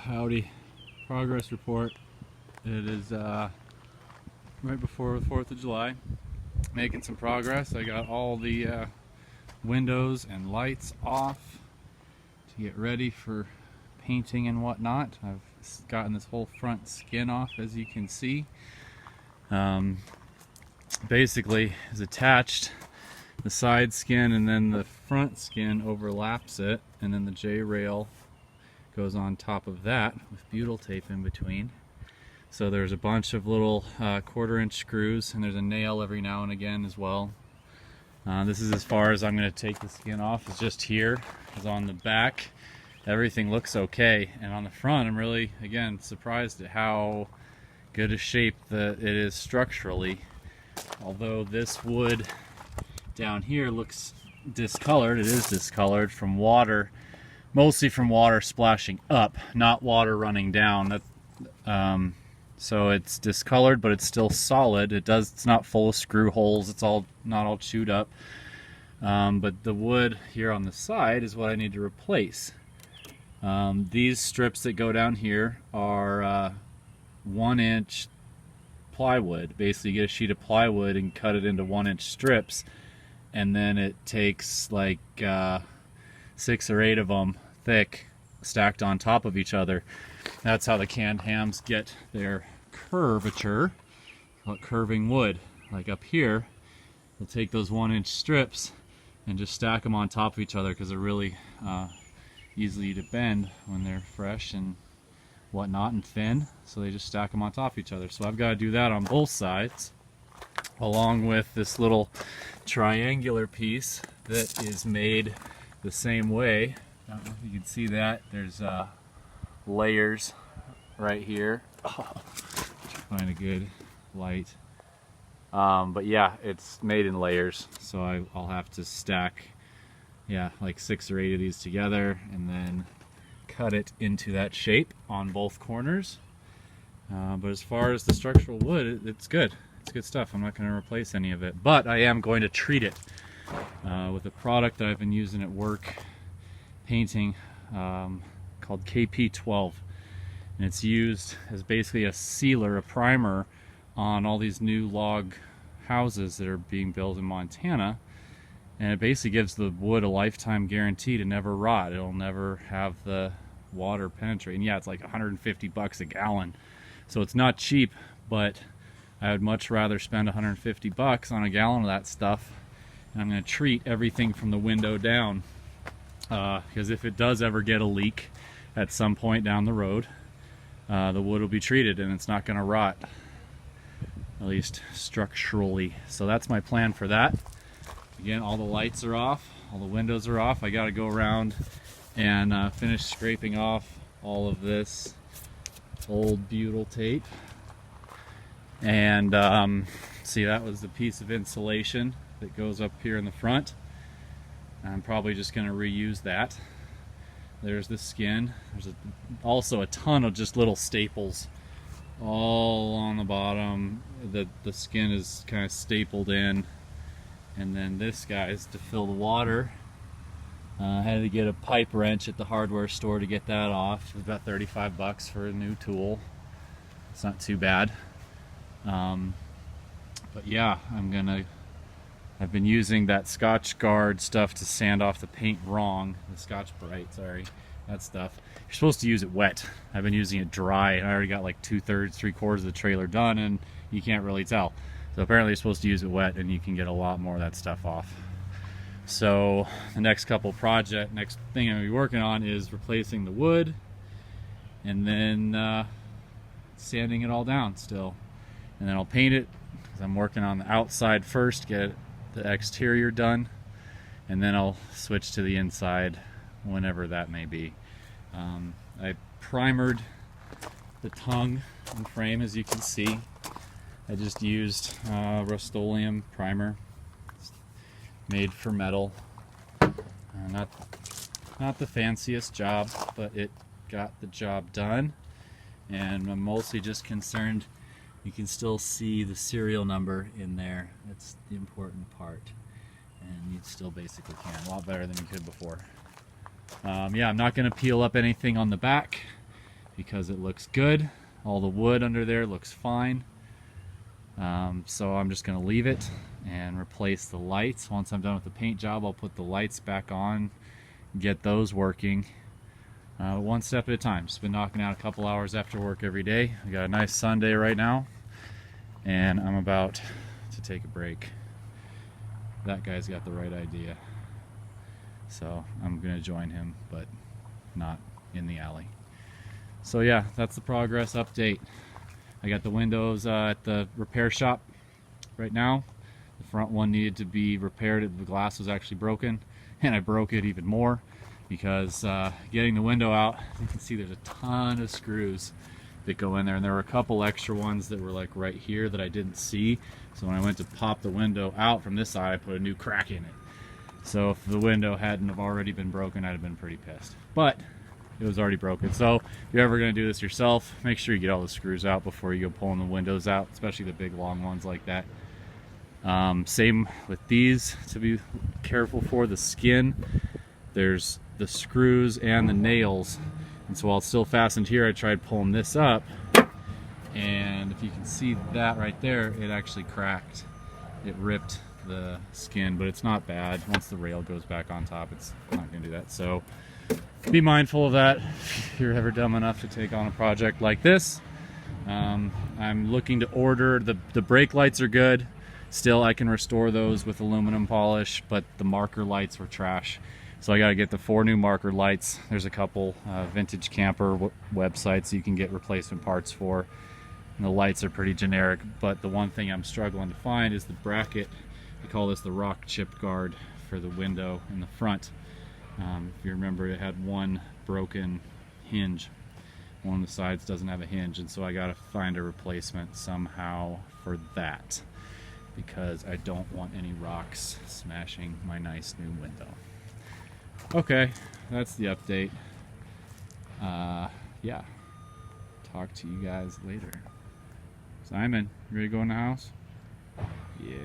Howdy. Progress report. It is right before the 4th of July. Making some progress. I got all the windows and lights off to get ready for painting and whatnot. I've gotten this whole front skin off, as you can see. Basically is attached, the side skin, and then the front skin overlaps it, and then the J-rail goes on top of that with butyl tape in between. So there's a bunch of little 1/4-inch screws, and there's a nail every now and again as well. This is as far as I'm going to take the skin off, is just here. Because on the back everything looks okay, and on the front I'm really, again, surprised at how good a shape that it is structurally. Although this wood down here looks discolored, it is discolored from water, mostly from water splashing up, not water running down. So it's discolored, but it's still solid. It's not full of screw holes. It's not all chewed up. But the wood here on the side is what I need to replace. These strips that go down here are 1-inch plywood. Basically, you get a sheet of plywood and cut it into 1-inch strips, and then it takes like 6 or 8 of them thick, stacked on top of each other. That's how the canned hams get their curvature. Call it curving wood. Like up here, they'll take those 1-inch strips and just stack them on top of each other because they're really easy to bend when they're fresh and whatnot and thin. So they just stack them on top of each other. So I've got to do that on both sides, along with this little triangular piece that is made the same way. I don't know if you can see that. There's layers right here. Find a good light. But yeah, it's made in layers, so I'll have to stack, like 6 or 8 of these together and then cut it into that shape on both corners. But as far as the structural wood, it's good. It's good stuff. I'm not going to replace any of it, but I am going to treat it with a product that I've been using at work painting called KP12, and it's used as basically a sealer, a primer on all these new log houses that are being built in Montana, and it basically gives the wood a lifetime guarantee to never rot. It'll never have the water penetrate. And yeah, it's like $150 a gallon, so it's not cheap, but I would much rather spend $150 on a gallon of that stuff. And I'm going to treat everything from the window down, because if it does ever get a leak at some point down the road, the wood will be treated and it's not going to rot, at least structurally. So that's my plan for that. Again, all the lights are off, all the windows are off. I got to go around and finish scraping off all of this old butyl tape. And see, that was the piece of insulation that goes up here in the front. I'm probably just going to reuse that. There's the skin. There's also a ton of just little staples all on the bottom. The skin is kind of stapled in. And then this guy is to fill the water. I had to get a pipe wrench at the hardware store to get that off. It was about $35 for a new tool. It's not too bad. But yeah, I've been using that Scotch Guard stuff to sand off the paint wrong. The Scotch Brite, sorry, that stuff. You're supposed to use it wet. I've been using it dry, and I already got like 2/3, 3/4 of the trailer done, and you can't really tell. So apparently you're supposed to use it wet, and you can get a lot more of that stuff off. So the next thing I'm going to be working on is replacing the wood, and then sanding it all down still. And then I'll paint it, because I'm working on the outside first, get the exterior done, and then I'll switch to the inside whenever that may be. I primered the tongue and frame, as you can see. I just used Rust-Oleum primer. It's made for metal. Not the fanciest job, but it got the job done. And I'm mostly just concerned you can still see the serial number in there. That's the important part. And you still basically can. A lot better than you could before. Yeah, I'm not going to peel up anything on the back. because it looks good. All the wood under there looks fine. So I'm just going to leave it and replace the lights. Once I'm done with the paint job, I'll put the lights back on, get those working. One step at a time. Just been knocking out a couple hours after work every day. I got a nice Sunday right now, and I'm about to take a break. That guy's got the right idea. So I'm going to join him, but not in the alley. So yeah, that's the progress update. I got the windows at the repair shop right now. The front one needed to be repaired. The glass was actually broken, and I broke it even more because getting the window out, you can see there's a ton of screws that go in there, and there were a couple extra ones that were like right here that I didn't see. So when I went to pop the window out from this side, I put a new crack in it. So if the window hadn't have already been broken, I'd have been pretty pissed. But it was already broken. So if you're ever going to do this yourself, make sure you get all the screws out before you go pulling the windows out, especially the big long ones like that. Same with these, to be careful for the skin. There's the screws and the nails, and so while it's still fastened here, I tried pulling this up, and if you can see that right there, it actually cracked. It ripped the skin, but it's not bad. Once the rail goes back on top, it's not going to do that. So be mindful of that if you're ever dumb enough to take on a project like this. I'm looking to order, the brake lights are good. Still, I can restore those with aluminum polish, but the marker lights were trash. So I got to get the 4 new marker lights. There's a couple vintage camper websites you can get replacement parts for. And the lights are pretty generic, but the one thing I'm struggling to find is the bracket. We call this the rock chip guard for the window in the front. If you remember, it had one broken hinge. One of the sides doesn't have a hinge, and so I got to find a replacement somehow for that, because I don't want any rocks smashing my nice new window. Okay, that's the update. Yeah, talk to you guys later. Simon, you ready to go in the house? Yeah.